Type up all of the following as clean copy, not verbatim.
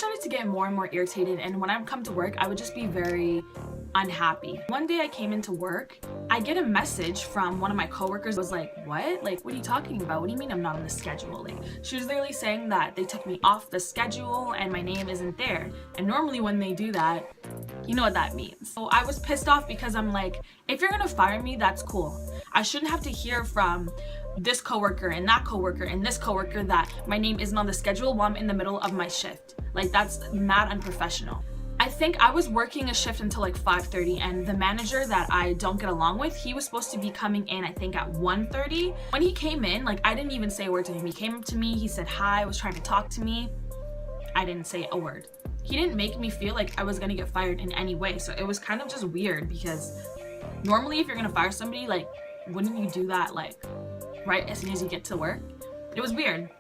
started to get more and more irritated, and when I would come to work, I would just be very unhappy. One day I came into work, I get a message from one of my coworkers, was like, what? Like, what are you talking about? What do you mean I'm not on the schedule? Like, she was literally saying that they took me off the schedule and my name isn't there. And normally when they do that, you know what that means. So I was pissed off because I'm like, if you're gonna fire me, that's cool. I shouldn't have to hear from this coworker and that coworker and this coworker that my name isn't on the schedule while I'm in the middle of my shift. Like, that's mad unprofessional. I think I was working a shift until like 5:30, and the manager that I don't get along with, he was supposed to be coming in I think at 1:30. When he came in, like, I didn't even say a word to him. He came up to me, he said hi, was trying to talk to me. I didn't say a word. He didn't make me feel like I was gonna get fired in any way. So it was kind of just weird, because normally if you're gonna fire somebody, like, wouldn't you do that like right as soon as you get to work? It was weird.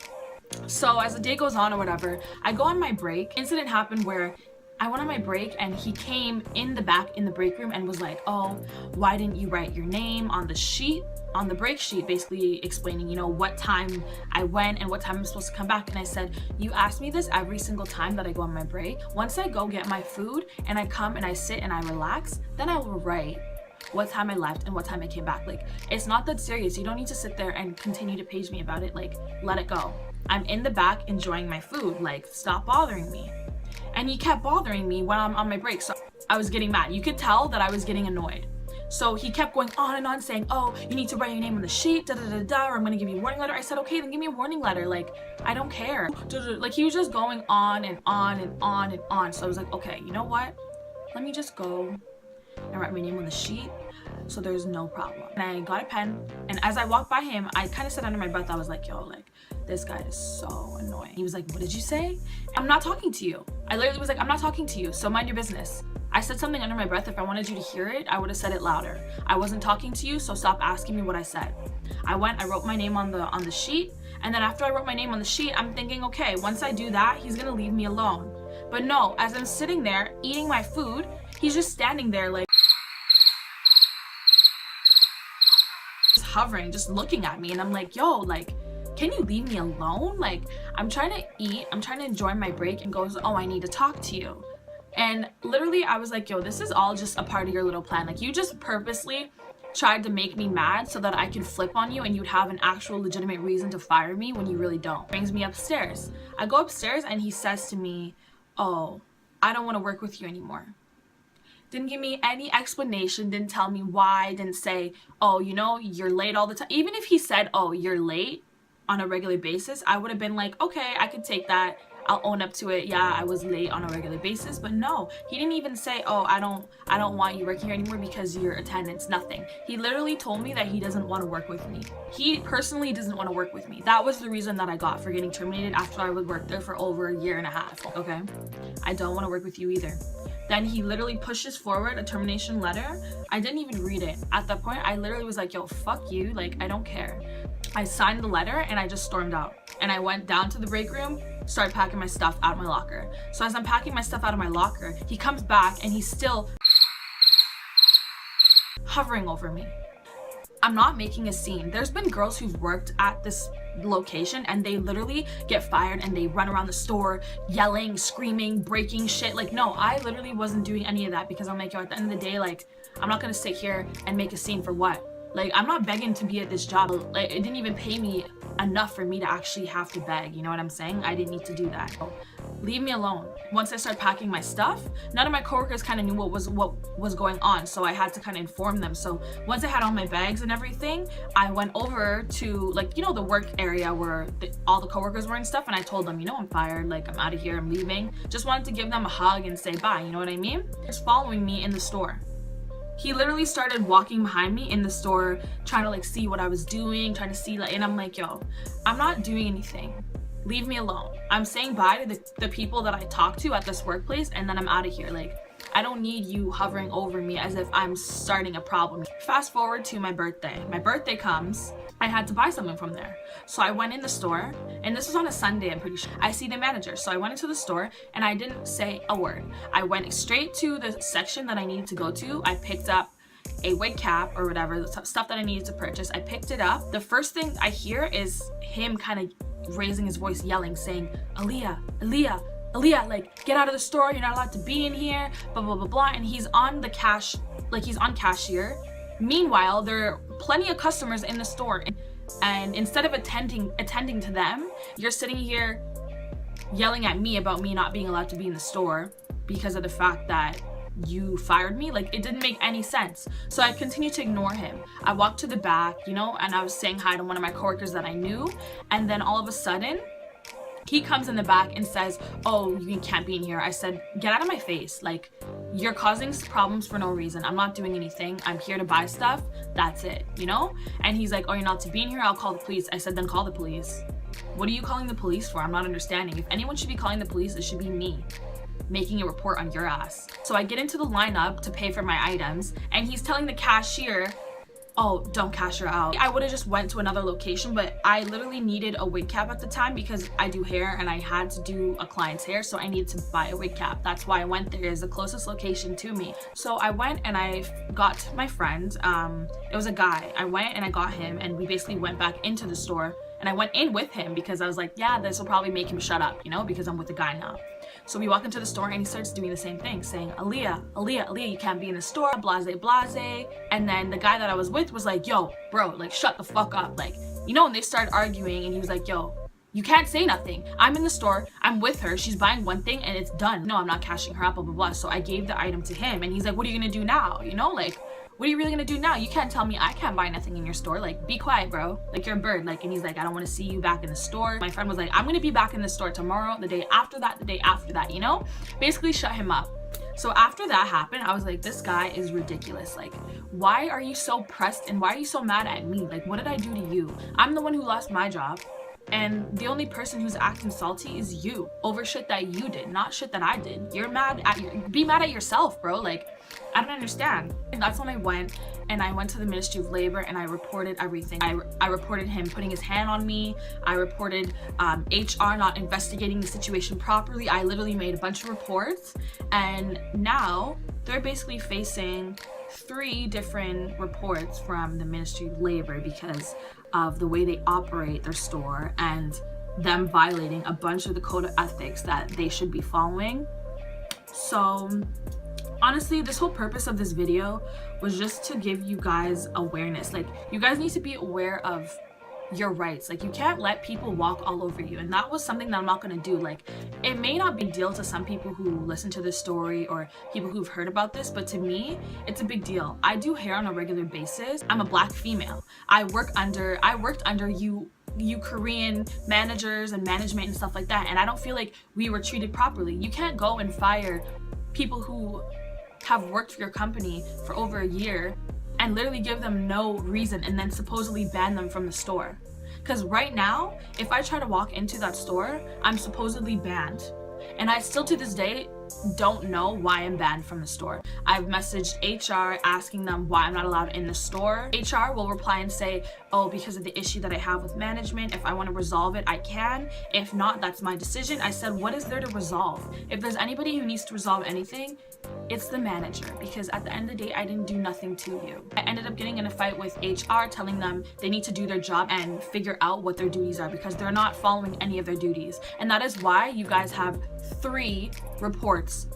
So as the day goes on or whatever, I go on my break. Incident happened where I went on my break and he came in the back in the break room and was like, oh, why didn't you write your name on the sheet, on the break sheet, basically explaining, you know, what time I went and what time I'm supposed to come back. And I said, you ask me this every single time that I go on my break. Once I go get my food and I come and I sit and I relax, then I will write what time I left and what time I came back. Like, it's not that serious. You don't need to sit there and continue to page me about it. Like, let it go. I'm in the back enjoying my food. Like, stop bothering me. And he kept bothering me when I'm on my break, so I was getting mad. You could tell that I was getting annoyed. So he kept going on and on saying, oh, you need to write your name on the sheet, da da da da, or I'm gonna give you a warning letter. I said, okay, then give me a warning letter. Like, I don't care. Like, he was just going on and on and on and on. So I was like, okay, you know what? Let me just go and write my name on the sheet, so there's no problem. And I got a pen, and as I walked by him, I kind of said under my breath, I was like, yo, like, this guy is so annoying. He was like, what did you say? I'm not talking to you. I literally was like, I'm not talking to you, so mind your business. I said something under my breath. If I wanted you to hear it, I would have said it louder. I wasn't talking to you, so stop asking me what I said. I went, I wrote my name on the sheet, and then after I wrote my name on the sheet, I'm thinking, okay, once I do that, he's gonna leave me alone. But no, as I'm sitting there eating my food, he's just standing there like just hovering, just looking at me, and I'm like, yo, like, can you leave me alone? Like, I'm trying to eat, I'm trying to enjoy my break, and goes, oh, I need to talk to you. And literally I was like, yo, this is all just a part of your little plan. Like, you just purposely tried to make me mad so that I could flip on you and you'd have an actual legitimate reason to fire me when you really don't. Brings me upstairs. I go upstairs and he says to me, oh, I don't want to work with you anymore. Didn't give me any explanation, didn't tell me why, didn't say, oh, you know, you're late all the time. Even if he said, oh, you're late on a regular basis, I would have been like, okay, I could take that. I'll own up to it. Yeah, I was late on a regular basis. But no, he didn't even say, oh, I don't want you working here anymore because your attendance, nothing. He literally told me that he doesn't want to work with me. He personally doesn't want to work with me. That was the reason that I got for getting terminated after I would work there for over a year and a half. Okay, I don't want to work with you either. Then he literally pushes forward a termination letter. I didn't even read it. At that point, I literally was like, yo, fuck you. Like, I don't care. I signed the letter and I just stormed out. And I went down to the break room, started packing my stuff out of my locker. So as I'm packing my stuff out of my locker, he comes back and he's still hovering over me. I'm not making a scene. There's been girls who've worked at this location and they literally get fired and they run around the store yelling, screaming, breaking shit. Like, no, I literally wasn't doing any of that because I'm like, yo, at the end of the day, like, I'm not gonna sit here and make a scene for what? Like, I'm not begging to be at this job. Like, it didn't even pay me enough for me to actually have to beg. You know what I'm saying? I didn't need to do that. So, leave me alone. Once I started packing my stuff, none of my coworkers kind of knew what was going on. So I had to kind of inform them. So once I had all my bags and everything, I went over to, like, you know, the work area where all the coworkers were and stuff. And I told them, you know, I'm fired. Like, I'm out of here. I'm leaving. Just wanted to give them a hug and say bye. You know what I mean? Just following me in the store. He literally started walking behind me in the store, trying to like see what I was doing, trying to see, like, and I'm like, yo, I'm not doing anything. Leave me alone. I'm saying bye to the people that I talk to at this workplace, and then I'm out of here. Like, I don't need you hovering over me as if I'm starting a problem. Fast forward to my birthday. My birthday comes. I had to buy something from there. So I went in the store, and this was on a Sunday, I'm pretty sure. I see the manager. So I went into the store and I didn't say a word. I went straight to the section that I needed to go to. I picked up a wig cap or whatever, the stuff that I needed to purchase. I picked it up. The first thing I hear is him kind of raising his voice, yelling, saying, Aaliyah, Aaliyah, Aaliyah, like, get out of the store, you're not allowed to be in here, blah blah blah blah. And he's on the cash, like he's on cashier. Meanwhile, there are plenty of customers in the store, and instead of attending to them, you're sitting here yelling at me about me not being allowed to be in the store because of the fact that you fired me. Like, it didn't make any sense. So I continued to ignore him. I walked to the back, you know, and I was saying hi to one of my coworkers that I knew, and then all of a sudden he comes in the back and says, oh, you can't be in here. I said, get out of my face. Like, you're causing problems for no reason. I'm not doing anything. I'm here to buy stuff. That's it, you know? And he's like, oh, you're not to be in here? I'll call the police. I said, then call the police. What are you calling the police for? I'm not understanding. If anyone should be calling the police, it should be me, making a report on your ass. So I get into the lineup to pay for my items, and he's telling the cashier, oh, don't cash her out. I would have just went to another location, but I literally needed a wig cap at the time because I do hair and I had to do a client's hair, so I needed to buy a wig cap. That's why I went there. It's the closest location to me. So I went and I got my friend, it was a guy. I went and I got him, and we basically went back into the store, and I went in with him because I was like, yeah, this will probably make him shut up, you know, because I'm with the guy now. So we walk into the store and he starts doing the same thing, saying, Aaliyah, you can't be in the store, blase, blase. And then the guy that I was with was like, yo, bro, like, shut the fuck up. Like, you know, and they started arguing, and he was like, yo, you can't say nothing. I'm in the store, I'm with her, she's buying one thing and it's done. No, I'm not cashing her out, blah, blah, blah. So I gave the item to him, and he's like, what are you gonna do now? You know, like, what are you really gonna do now? You can't tell me I can't buy nothing in your store. Like, be quiet, bro. Like, you're a bird. Like, and he's like, I don't want to see you back in the store. My friend was like, I'm gonna be back in the store tomorrow, the day after that, you know? Basically shut him up. So after that happened, I was like, this guy is ridiculous. Like, why are you so pressed and why are you so mad at me? Like, what did I do to you? I'm the one who lost my job, and the only person who's acting salty is you over shit that you did, not shit that I did. You're mad at be mad at yourself, bro. Like, I don't understand. And that's when I went to the Ministry of Labor and I reported everything. I reported him putting his hand on me. I reported HR not investigating the situation properly. I literally made a bunch of reports, and now they're basically facing 3 different reports from the Ministry of Labor because of the way they operate their store and them violating a bunch of the code of ethics that they should be following. So honestly, this whole purpose of this video was just to give you guys awareness. Like, you guys need to be aware of your rights. Like, you can't let people walk all over you, and that was something that I'm not going to do. Like, it may not be a deal to some people who listen to this story or people who've heard about this, but to me, it's a big deal. I do hair on a regular basis. I'm a black female. I worked under you Korean managers and management and stuff like that, and I don't feel like we were treated properly. You can't go and fire people who have worked for your company for over a year and literally give them no reason and then supposedly ban them from the store. Because right now, if I try to walk into that store, I'm supposedly banned. And I still to this day don't know why I'm banned from the store. I've messaged HR asking them why I'm not allowed in the store. HR will reply and say, oh, because of the issue that I have with management. If I want to resolve it, I can. If not, that's my decision. I said, what is there to resolve? If there's anybody who needs to resolve anything, it's the manager, because at the end of the day, I didn't do nothing to you. I ended up getting in a fight with HR, telling them they need to do their job and figure out what their duties are, because they're not following any of their duties. And that is why you guys have 3 reports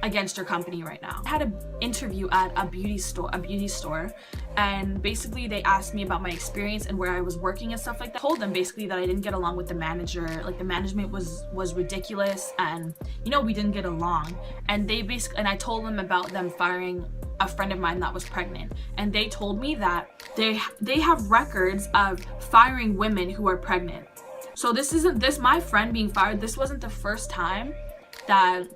against your company right now. I had an interview at a beauty store, and basically they asked me about my experience and where I was working and stuff like that. I told them basically that I didn't get along with the manager. Like, the management was ridiculous, and you know, we didn't get along. And I told them about them firing a friend of mine that was pregnant, and they told me that they have records of firing women who are pregnant. So my friend being fired, this wasn't the first time that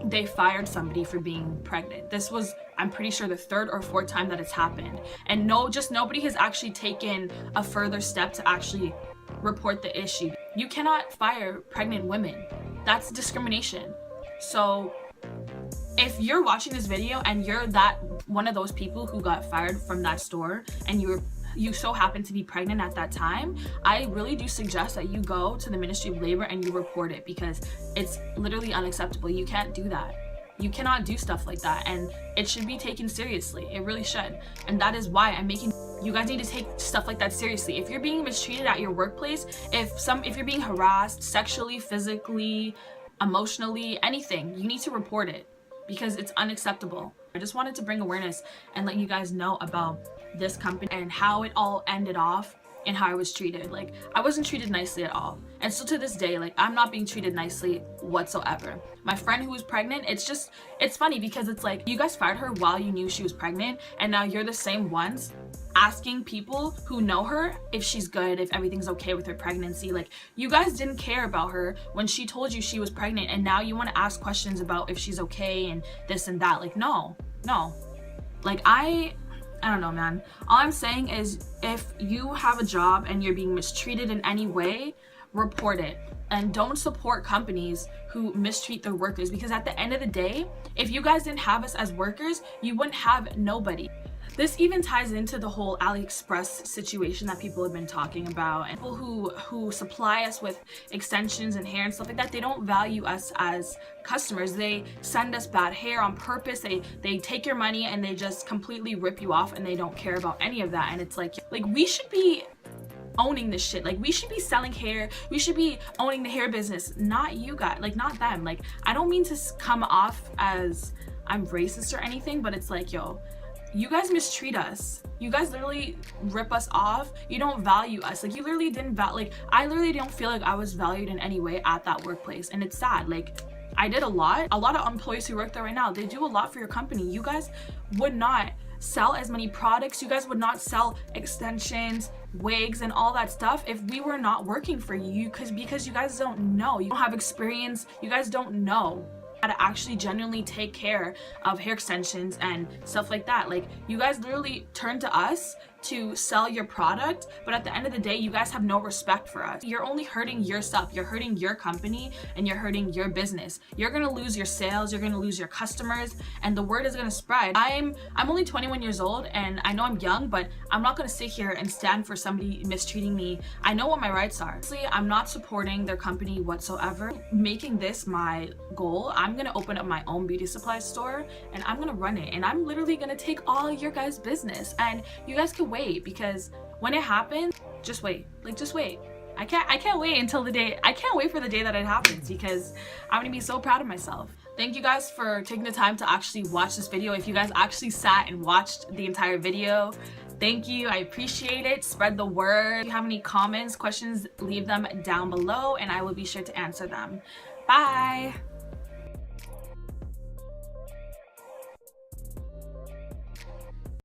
they fired somebody for being pregnant. This was, I'm pretty sure, the 3rd or 4th time that it's happened. And nobody has actually taken a further step to actually report the issue. You cannot fire pregnant women. That's discrimination. So if you're watching this video and you're one of those people who got fired from that store, and you so happen to be pregnant at that time, I really do suggest that you go to the Ministry of Labor and you report it, because it's literally unacceptable. You can't do that. You cannot do stuff like that, and it should be taken seriously. It really should. And that is why you guys need to take stuff like that seriously. If you're being mistreated at your workplace, if you're being harassed sexually, physically, emotionally, anything, you need to report it because it's unacceptable. I just wanted to bring awareness and let you guys know about this company and how it all ended off and how I was treated. Like, I wasn't treated nicely at all. And so to this day, like, I'm not being treated nicely whatsoever. My friend who was pregnant, it's funny because it's like, you guys fired her while you knew she was pregnant, and now you're the same ones asking people who know her if she's good, if everything's okay with her pregnancy. Like, you guys didn't care about her when she told you she was pregnant, and now you want to ask questions about if she's okay and this and that. Like, no. Like, I don't know, man. All I'm saying is, if you have a job and you're being mistreated in any way, report it. And don't support companies who mistreat their workers, because at the end of the day, if you guys didn't have us as workers, you wouldn't have nobody. This even ties into the whole AliExpress situation that people have been talking about, and people who supply us with extensions and hair and stuff like that, they don't value us as customers. They send us bad hair on purpose. They take your money and they just completely rip you off, and they don't care about any of that. And it's like we should be owning this shit. Like, we should be selling hair, we should be owning the hair business, not you guys, like, not them. Like, I don't mean to come off as I'm racist or anything, but it's like, yo, you guys mistreat us. You guys literally rip us off. You don't value us. Like, you literally didn't like, I literally don't feel like I was valued in any way at that workplace. And it's sad. Like, I did a lot of employees who work there right now, they do a lot for your company. You guys would not sell as many products. You guys would not sell extensions, wigs, and all that stuff if we were not working for you, because you guys don't know. You don't have experience. You guys don't know how to actually genuinely take care of hair extensions and stuff like that. Like, you guys literally turn to us to sell your product, but at the end of the day, you guys have no respect for us. You're only hurting yourself. You're hurting your company, and you're hurting your business. You're gonna lose your sales, you're gonna lose your customers, and the word is gonna spread. I'm only 21 years old, and I know I'm young, but I'm not gonna sit here and stand for somebody mistreating me. I know what my rights are. Honestly, I'm not supporting their company whatsoever. Making this my goal, I'm gonna open up my own beauty supply store, and I'm gonna run it, and I'm literally gonna take all your guys' business, and you guys can wait, because when it happens, just wait. Like, just wait. I can't wait until the day. I can't wait for the day that it happens, because I'm gonna be so proud of myself. Thank you guys for taking the time to actually watch this video. If you guys actually sat and watched the entire video, thank you. I appreciate it. Spread the word. If you have any comments, questions, leave them down below, and I will be sure to answer them. Bye.